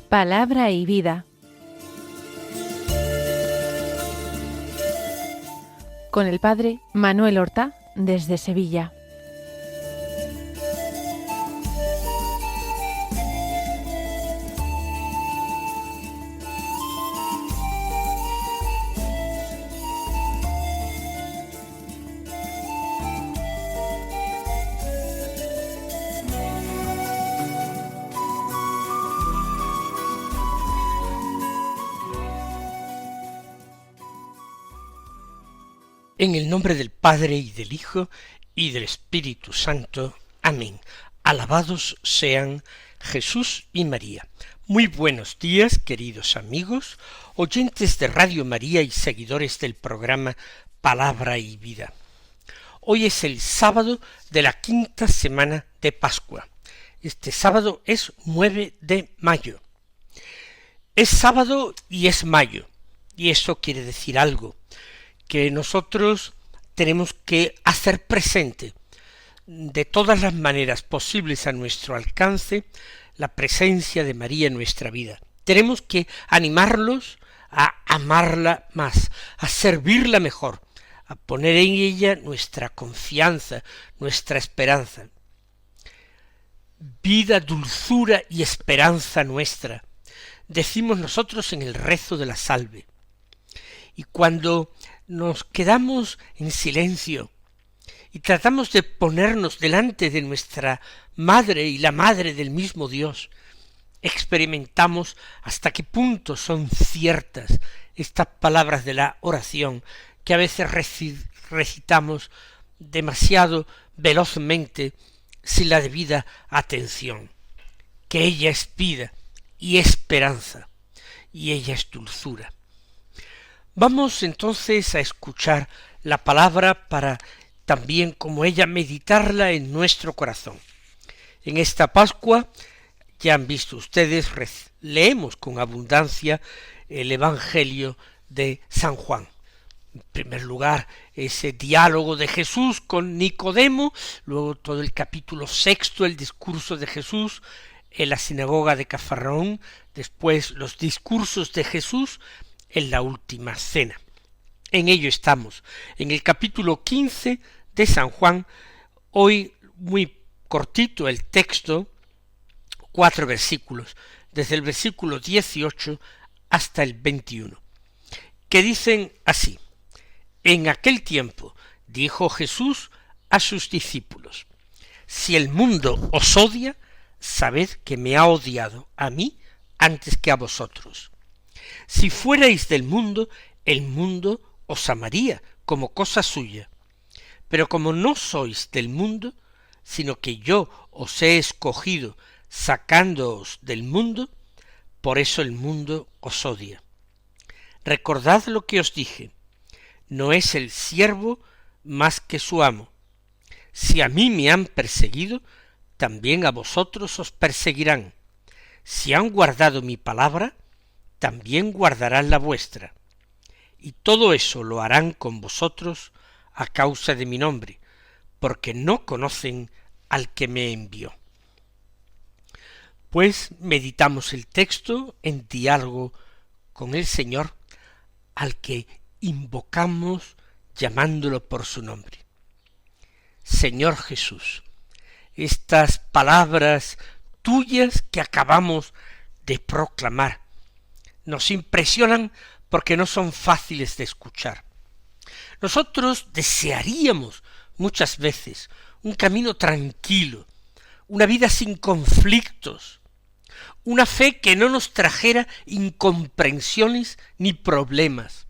Palabra y vida. Con el padre Manuel Horta, desde Sevilla. En el nombre del Padre, y del Hijo, y del Espíritu Santo. Amén. Alabados sean Jesús y María. Muy buenos días, queridos amigos, oyentes de Radio María y seguidores del programa Palabra y Vida. Hoy es el sábado de la quinta semana de Pascua. Este sábado es 9 de mayo. Es sábado y es mayo, y eso quiere decir algo, que nosotros tenemos que hacer presente de todas las maneras posibles a nuestro alcance la presencia de María en nuestra vida. Tenemos que animarlos a amarla más, a servirla mejor, a poner en ella nuestra confianza, nuestra esperanza. Vida, dulzura y esperanza nuestra, decimos nosotros en el rezo de la salve. Y cuando nos quedamos en silencio y tratamos de ponernos delante de nuestra Madre y la Madre del mismo Dios, experimentamos hasta qué punto son ciertas estas palabras de la oración que a veces recitamos demasiado velozmente sin la debida atención, que ella es vida y esperanza, y ella es dulzura. Vamos entonces a escuchar la palabra para también, como ella, meditarla en nuestro corazón. En esta Pascua, ya han visto ustedes, leemos con abundancia el Evangelio de San Juan. En primer lugar, ese diálogo de Jesús con Nicodemo, luego todo el capítulo 6, el discurso de Jesús en la sinagoga de Cafarnaúm, después los discursos de Jesús en la última cena. En ello estamos, en el capítulo 15 de San Juan, hoy muy cortito el texto, 4 versículos, desde el versículo 18 hasta el 21, que dicen así: En aquel tiempo dijo Jesús a sus discípulos: Si el mundo os odia, sabed que me ha odiado a mí antes que a vosotros. Si fuerais del mundo, el mundo os amaría como cosa suya. Pero como no sois del mundo, sino que yo os he escogido sacándoos del mundo, por eso el mundo os odia. Recordad lo que os dije: no es el siervo más que su amo. Si a mí me han perseguido, también a vosotros os perseguirán. Si han guardado mi palabra, también guardarán la vuestra. Y todo eso lo harán con vosotros a causa de mi nombre, porque no conocen al que me envió. Pues meditamos el texto en diálogo con el Señor, al que invocamos llamándolo por su nombre. Señor Jesús, estas palabras tuyas que acabamos de proclamar nos impresionan porque no son fáciles de escuchar. Nosotros desearíamos muchas veces un camino tranquilo, una vida sin conflictos, una fe que no nos trajera incomprensiones ni problemas.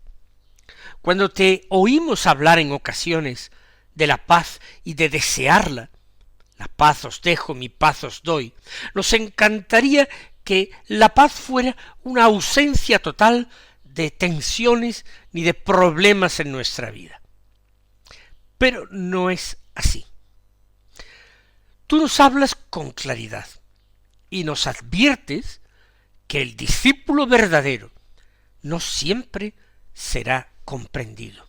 Cuando te oímos hablar en ocasiones de la paz y de desearla, la paz os dejo, mi paz os doy, nos encantaría que la paz fuera una ausencia total de tensiones ni de problemas en nuestra vida. Pero no es así. Tú nos hablas con claridad y nos adviertes que el discípulo verdadero no siempre será comprendido.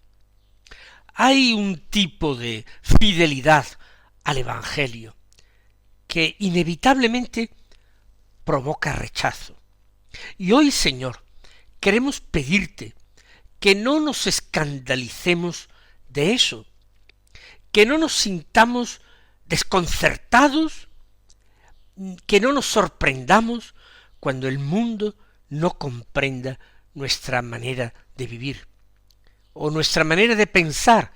Hay un tipo de fidelidad al Evangelio que inevitablemente provoca rechazo. Y hoy, Señor, queremos pedirte que no nos escandalicemos de eso, que no nos sintamos desconcertados, que no nos sorprendamos cuando el mundo no comprenda nuestra manera de vivir, o nuestra manera de pensar,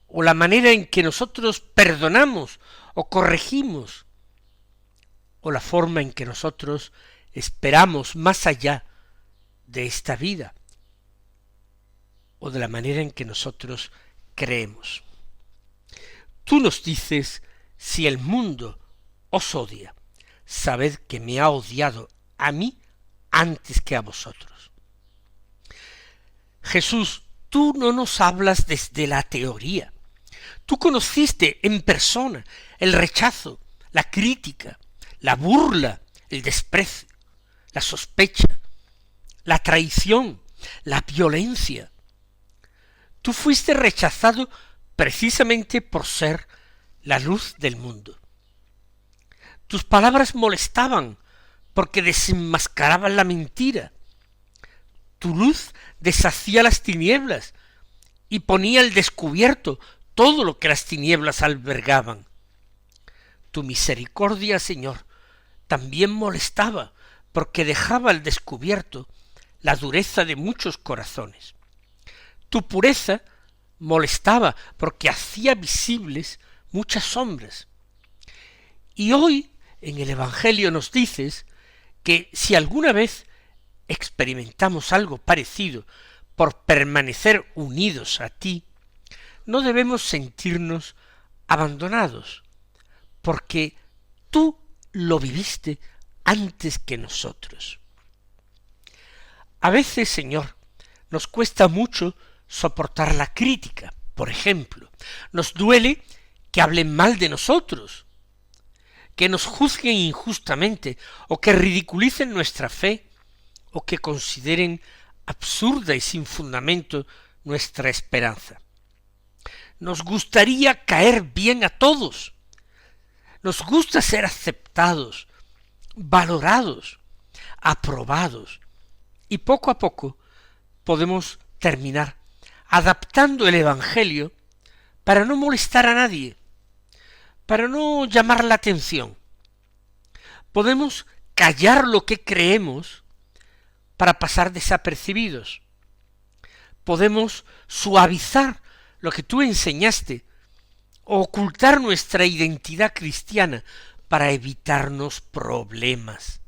o la manera en que nosotros perdonamos o corregimos, o la forma en que nosotros esperamos más allá de esta vida, o de la manera en que nosotros creemos. Tú nos dices, si el mundo os odia, sabed que me ha odiado a mí antes que a vosotros. Jesús, tú no nos hablas desde la teoría. Tú conociste en persona el rechazo, la crítica, la burla, el desprecio, la sospecha, la traición, la violencia. Tú fuiste rechazado precisamente por ser la luz del mundo. Tus palabras molestaban porque desenmascaraban la mentira. Tu luz deshacía las tinieblas y ponía al descubierto todo lo que las tinieblas albergaban. Tu misericordia, Señor, también molestaba porque dejaba al descubierto la dureza de muchos corazones. Tu pureza molestaba porque hacía visibles muchas sombras. Y hoy en el Evangelio nos dices que si alguna vez experimentamos algo parecido por permanecer unidos a ti, no debemos sentirnos abandonados, porque tú lo viviste antes que nosotros. A veces, Señor, nos cuesta mucho soportar la crítica. Por ejemplo, nos duele que hablen mal de nosotros, que nos juzguen injustamente, o que ridiculicen nuestra fe, o que consideren absurda y sin fundamento nuestra esperanza. Nos gustaría caer bien a todos. Nos gusta ser aceptados, valorados, aprobados. Y poco a poco podemos terminar adaptando el Evangelio para no molestar a nadie, para no llamar la atención. Podemos callar lo que creemos para pasar desapercibidos. Podemos suavizar lo que tú enseñaste, o ocultar nuestra identidad cristiana para evitarnos problemas.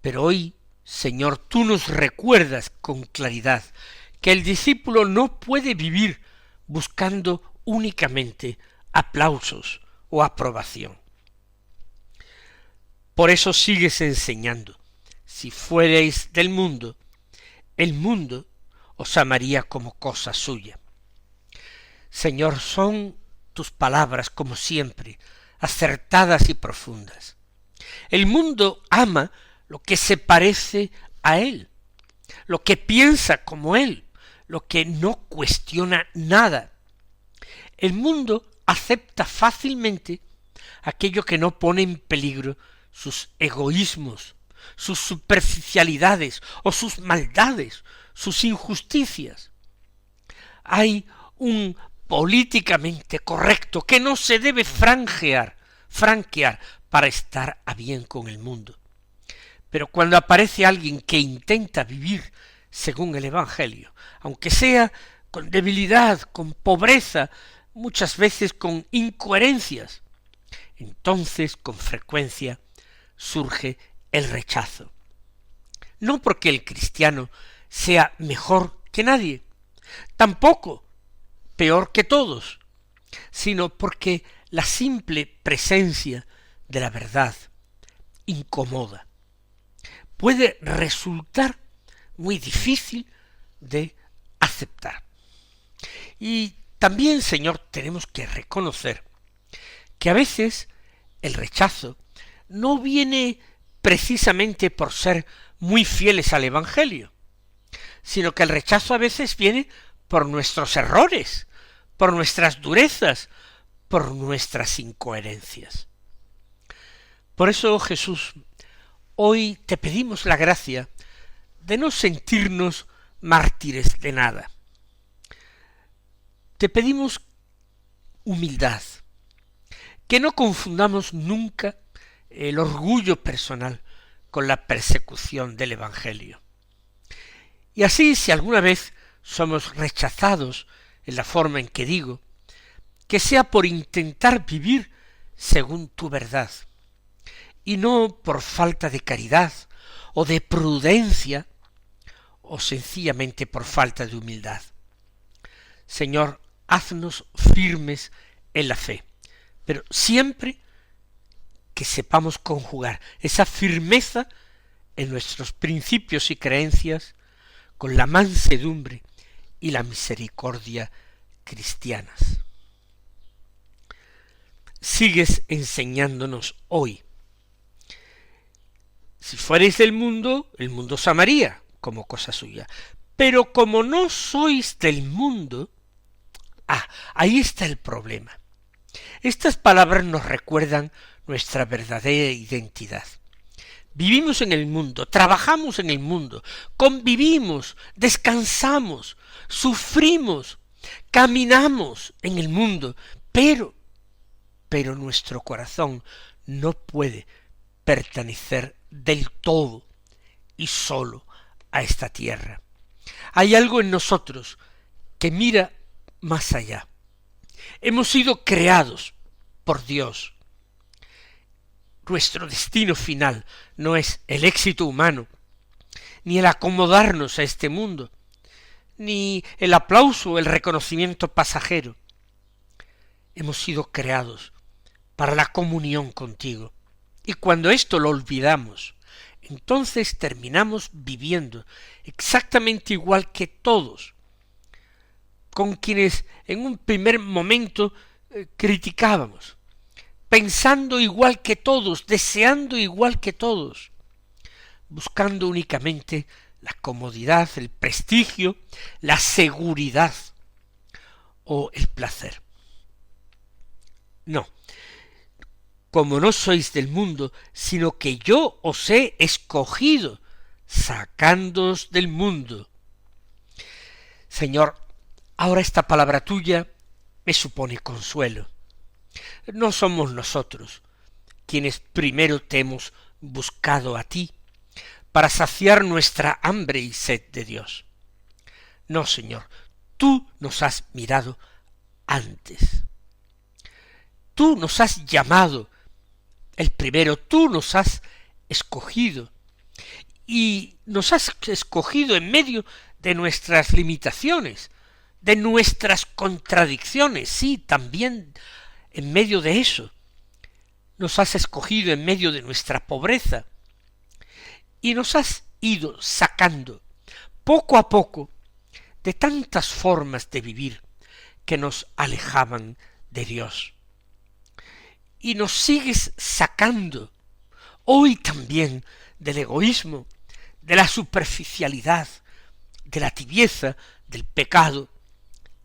Pero hoy, Señor, tú nos recuerdas con claridad que el discípulo no puede vivir buscando únicamente aplausos o aprobación. Por eso sigues enseñando: si fuereis del mundo, el mundo os amaría como cosa suya. Señor, son tus palabras, como siempre, acertadas y profundas. El mundo ama lo que se parece a él, lo que piensa como él, lo que no cuestiona nada. El mundo acepta fácilmente aquello que no pone en peligro sus egoísmos, sus superficialidades o sus maldades, sus injusticias. Hay un políticamente correcto que no se debe franquear para estar a bien con el mundo. Pero cuando aparece alguien que intenta vivir según el Evangelio, aunque sea con debilidad, con pobreza, muchas veces con incoherencias, entonces con frecuencia surge el rechazo. No porque el cristiano sea mejor que nadie, tampoco peor que todos, sino porque la simple presencia de la verdad incomoda. Puede resultar muy difícil de aceptar. Y también, Señor, tenemos que reconocer que a veces el rechazo no viene precisamente por ser muy fieles al Evangelio, sino que el rechazo a veces viene por nuestros errores, por nuestras durezas, por nuestras incoherencias. Por eso, Jesús, Hoy te pedimos la gracia de no sentirnos mártires de nada. Te pedimos humildad, que no confundamos nunca el orgullo personal con la persecución del Evangelio. Y así, si alguna vez somos rechazados en la forma en que digo, que sea por intentar vivir según tu verdad, y no por falta de caridad o de prudencia, o sencillamente por falta de humildad. Señor, haznos firmes en la fe, pero siempre que sepamos conjugar esa firmeza en nuestros principios y creencias con la mansedumbre y la misericordia cristianas. Sigues enseñándonos hoy. Si fuereis del mundo, el mundo os amaría como cosa suya. Pero como no sois del mundo, ahí está el problema. Estas palabras nos recuerdan nuestra verdadera identidad. Vivimos en el mundo, trabajamos en el mundo, convivimos, descansamos, sufrimos, caminamos en el mundo, pero nuestro corazón no puede pertenecer del todo y solo a esta tierra. Hay algo en nosotros que mira más allá. Hemos sido creados por Dios. Nuestro destino final no es el éxito humano, ni el acomodarnos a este mundo, ni el aplauso o el reconocimiento pasajero. Hemos sido creados para la comunión contigo. Y cuando esto lo olvidamos, entonces terminamos viviendo exactamente igual que todos, con quienes en un primer momento criticábamos, pensando igual que todos, deseando igual que todos, buscando únicamente la comodidad, el prestigio, la seguridad o el placer. No, como no sois del mundo, sino que yo os he escogido, sacándoos del mundo. Señor, ahora esta palabra tuya me supone consuelo. No somos nosotros quienes primero te hemos buscado a ti para saciar nuestra hambre y sed de Dios. No, Señor, tú nos has mirado antes. Tú nos has llamado el primero, tú nos has escogido, y nos has escogido en medio de nuestras limitaciones, de nuestras contradicciones, sí, también en medio de eso. Nos has escogido en medio de nuestra pobreza, y nos has ido sacando poco a poco de tantas formas de vivir que nos alejaban de Dios. Y nos sigues sacando hoy también del egoísmo, de la superficialidad, de la tibieza, del pecado,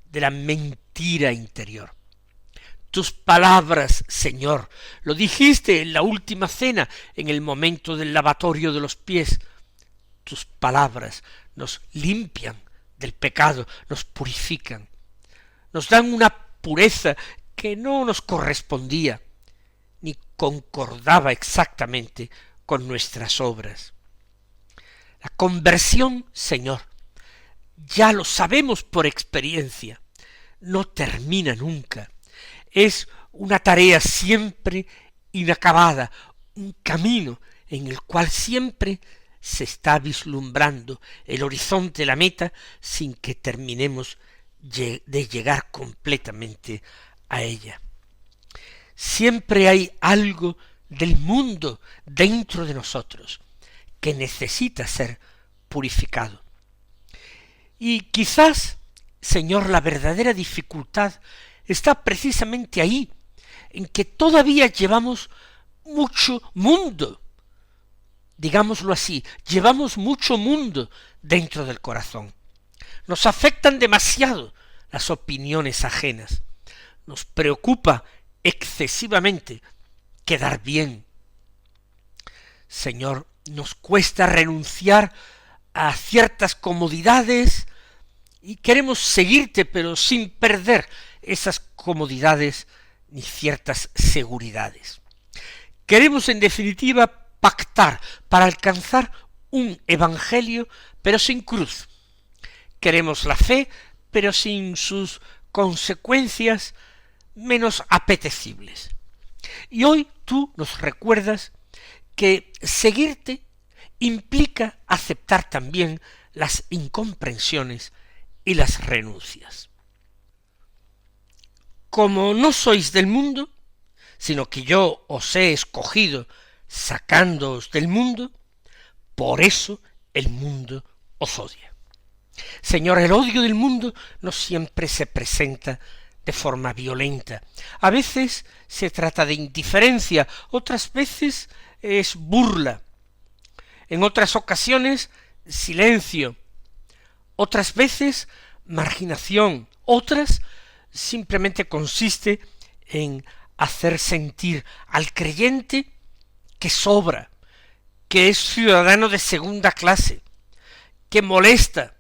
de la mentira interior. Tus palabras, Señor, lo dijiste en la última cena, en el momento del lavatorio de los pies. Tus palabras nos limpian del pecado, nos purifican, nos dan una pureza que no nos correspondía, ni concordaba exactamente con nuestras obras. La conversión, Señor, ya lo sabemos por experiencia, no termina nunca. Es una tarea siempre inacabada, un camino en el cual siempre se está vislumbrando el horizonte, la meta, sin que terminemos de llegar completamente a ella. Siempre hay algo del mundo dentro de nosotros que necesita ser purificado. Y quizás, Señor, la verdadera dificultad está precisamente ahí, en que todavía llevamos mucho mundo, digámoslo así, llevamos mucho mundo dentro del corazón. Nos afectan demasiado las opiniones ajenas. Nos preocupa excesivamente quedar bien. Señor, nos cuesta renunciar a ciertas comodidades y queremos seguirte, pero sin perder esas comodidades ni ciertas seguridades. Queremos, en definitiva, pactar para alcanzar un evangelio, pero sin cruz. Queremos la fe, pero sin sus consecuencias menos apetecibles. Y hoy tú nos recuerdas que seguirte implica aceptar también las incomprensiones y las renuncias. Como no sois del mundo, sino que yo os he escogido sacándoos del mundo, por eso el mundo os odia. Señor, el odio del mundo no siempre se presenta de forma violenta. A veces se trata de indiferencia, otras veces es burla, en otras ocasiones silencio, otras veces marginación, otras simplemente consiste en hacer sentir al creyente que sobra, que es ciudadano de segunda clase, que molesta,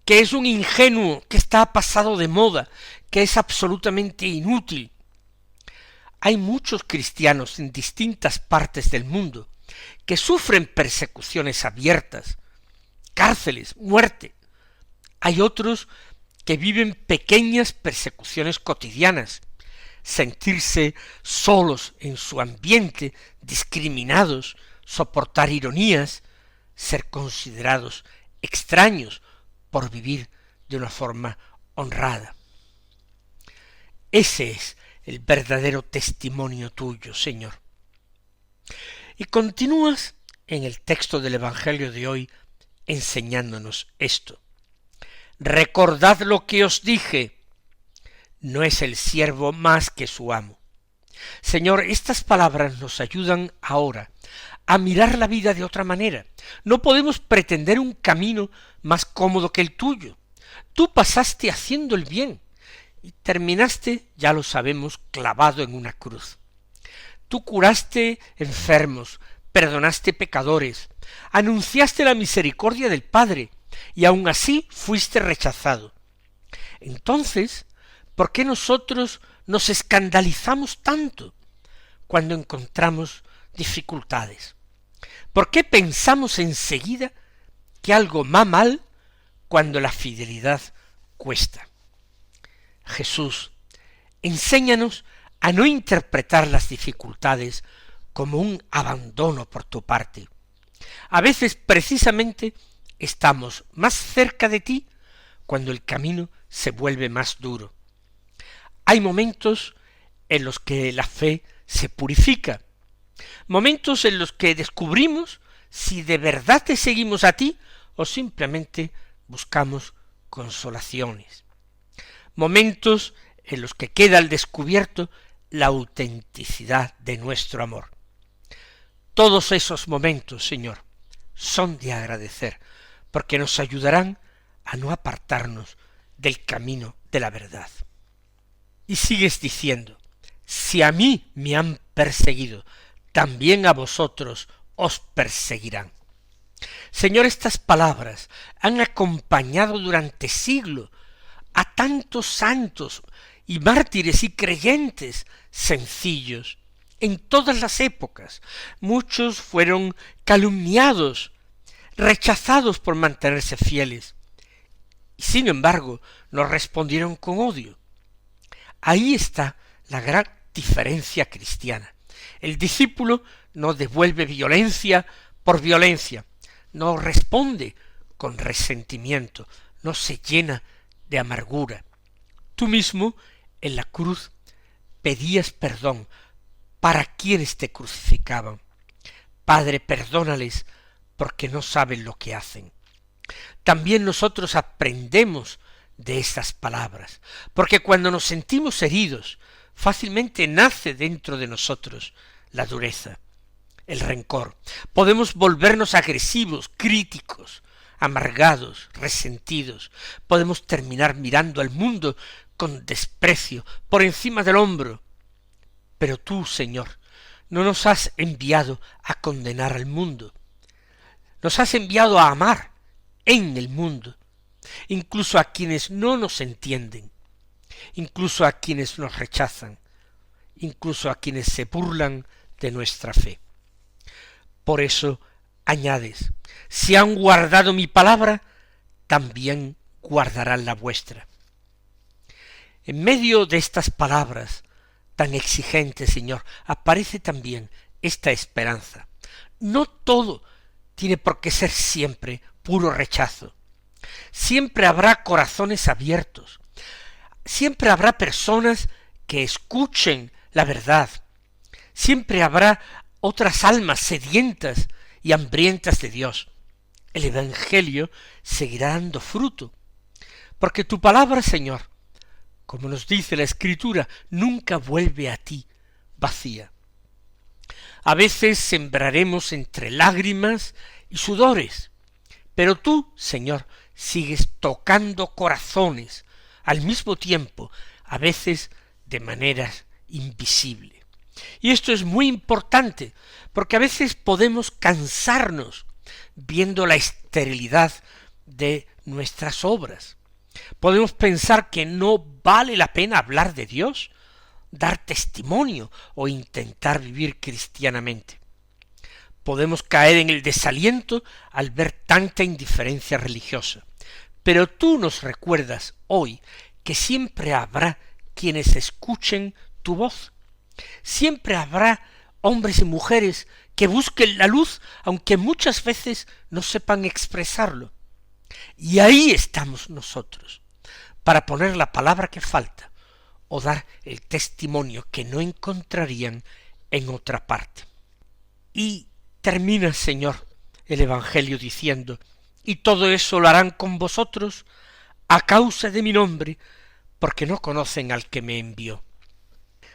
que es un ingenuo, que está pasado de moda, que es absolutamente inútil. Hay muchos cristianos en distintas partes del mundo que sufren persecuciones abiertas, cárceles, muerte. Hay otros que viven pequeñas persecuciones cotidianas, sentirse solos en su ambiente, discriminados, soportar ironías, ser considerados extraños por vivir de una forma honrada. Ese es el verdadero testimonio tuyo, Señor. Y continúas en el texto del Evangelio de hoy enseñándonos esto. Recordad lo que os dije, no es el siervo más que su amo. Señor, estas palabras nos ayudan ahora a mirar la vida de otra manera. No podemos pretender un camino más cómodo que el tuyo. Tú pasaste haciendo el bien y terminaste, ya lo sabemos, clavado en una cruz. Tú curaste enfermos, perdonaste pecadores, anunciaste la misericordia del Padre, y aun así fuiste rechazado. Entonces, ¿por qué nosotros nos escandalizamos tanto cuando encontramos dificultades? ¿Por qué pensamos enseguida que algo va mal cuando la fidelidad cuesta? Jesús, enséñanos a no interpretar las dificultades como un abandono por tu parte. A veces, precisamente, estamos más cerca de ti cuando el camino se vuelve más duro. Hay momentos en los que la fe se purifica, momentos en los que descubrimos si de verdad te seguimos a ti o simplemente buscamos consolaciones, momentos en los que queda al descubierto la autenticidad de nuestro amor. Todos esos momentos, Señor, son de agradecer, porque nos ayudarán a no apartarnos del camino de la verdad. Y sigues diciendo, si a mí me han perseguido, también a vosotros os perseguirán. Señor, estas palabras han acompañado durante siglos a tantos santos y mártires y creyentes sencillos en todas las épocas. Muchos fueron calumniados, rechazados por mantenerse fieles, y sin embargo no respondieron con odio. Ahí está la gran diferencia cristiana. El discípulo no devuelve violencia por violencia, no responde con resentimiento, no se llena de amargura. Tú mismo en la cruz pedías perdón para quienes te crucificaban. Padre, perdónales porque no saben lo que hacen. También nosotros aprendemos de estas palabras, porque cuando nos sentimos heridos, fácilmente nace dentro de nosotros la dureza, el rencor. Podemos volvernos agresivos, críticos, amargados, resentidos. Podemos terminar mirando al mundo con desprecio, por encima del hombro. Pero tú, Señor, no nos has enviado a condenar al mundo, Nos has enviado a amar en el mundo, incluso a quienes no nos entienden, incluso a quienes nos rechazan, incluso a quienes se burlan de nuestra fe. Por eso añades, si han guardado mi palabra, también guardarán la vuestra. En medio de estas palabras tan exigentes, Señor, aparece también esta esperanza. No todo tiene por qué ser siempre puro rechazo. Siempre habrá corazones abiertos. Siempre habrá personas que escuchen la verdad. Siempre habrá otras almas sedientas y hambrientas de Dios. El Evangelio seguirá dando fruto, porque tu palabra, Señor, como nos dice la Escritura, nunca vuelve a ti vacía. A veces sembraremos entre lágrimas y sudores, pero tú, Señor, sigues tocando corazones al mismo tiempo, a veces de manera invisible. Y esto es muy importante, porque a veces podemos cansarnos viendo la esterilidad de nuestras obras. Podemos pensar que no vale la pena hablar de Dios, dar testimonio o intentar vivir cristianamente. Podemos caer en el desaliento al ver tanta indiferencia religiosa. Pero tú nos recuerdas hoy que siempre habrá quienes escuchen tu voz. Siempre habrá hombres y mujeres que busquen la luz, aunque muchas veces no sepan expresarlo. Y ahí estamos nosotros, para poner la palabra que falta, o dar el testimonio que no encontrarían en otra parte. Y termina, Señor, el Evangelio diciendo, y todo eso lo harán con vosotros a causa de mi nombre, porque no conocen al que me envió.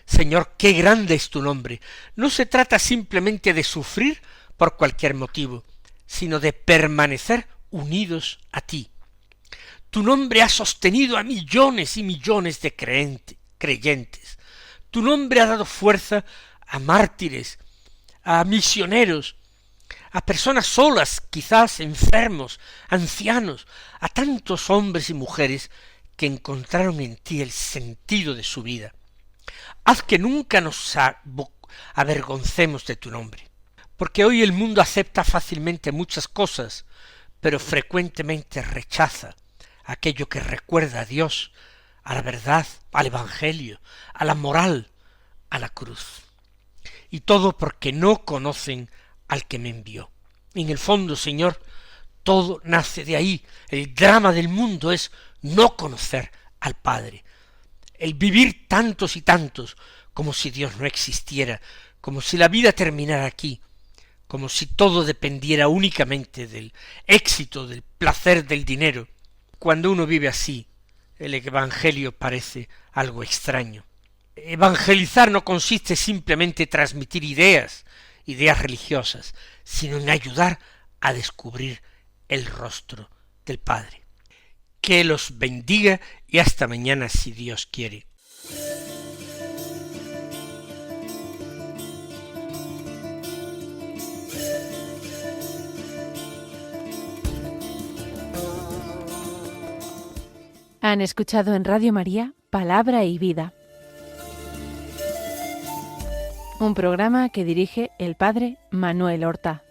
Señor, qué grande es tu nombre. No se trata simplemente de sufrir por cualquier motivo, sino de permanecer unidos a ti. Tu nombre ha sostenido a millones y millones de creyentes. Tu nombre ha dado fuerza a mártires, a misioneros, a personas solas, quizás enfermos, ancianos, a tantos hombres y mujeres que encontraron en ti el sentido de su vida. Haz que nunca nos avergoncemos de tu nombre, porque hoy el mundo acepta fácilmente muchas cosas, pero frecuentemente rechaza aquello que recuerda a Dios, a la verdad, al Evangelio, a la moral, a la cruz. Y todo porque no conocen al que me envió. En el fondo, Señor, todo nace de ahí. El drama del mundo es no conocer al Padre. El vivir tantos y tantos como si Dios no existiera, como si la vida terminara aquí, como si todo dependiera únicamente del éxito, del placer, del dinero. Cuando uno vive así, el Evangelio parece algo extraño. Evangelizar no consiste simplemente en transmitir ideas religiosas, sino en ayudar a descubrir el rostro del Padre. Que los bendiga y hasta mañana si Dios quiere. Han escuchado en Radio María Palabra y Vida, un programa que dirige el padre Manuel Horta.